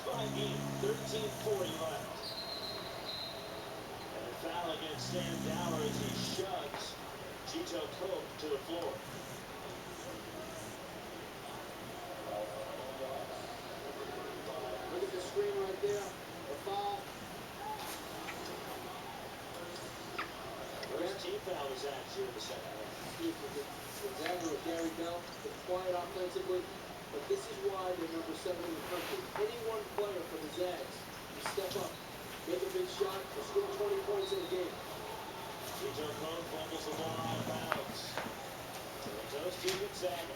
6-5 game, 13:40 left. And a foul against Sam Dower as he shoves Chito Koch to the floor. Look at the screen right there. A foul. First team foul is actually in the second half. Gonzaga with Gary Bell, they're quiet offensively, but this is why they're number 7 in the country. Any one player for the Zags, you step up, make a big shot, or score 20 points in a game. Chito Koch fumbles the ball out of bounds. So it goes to Gonzaga.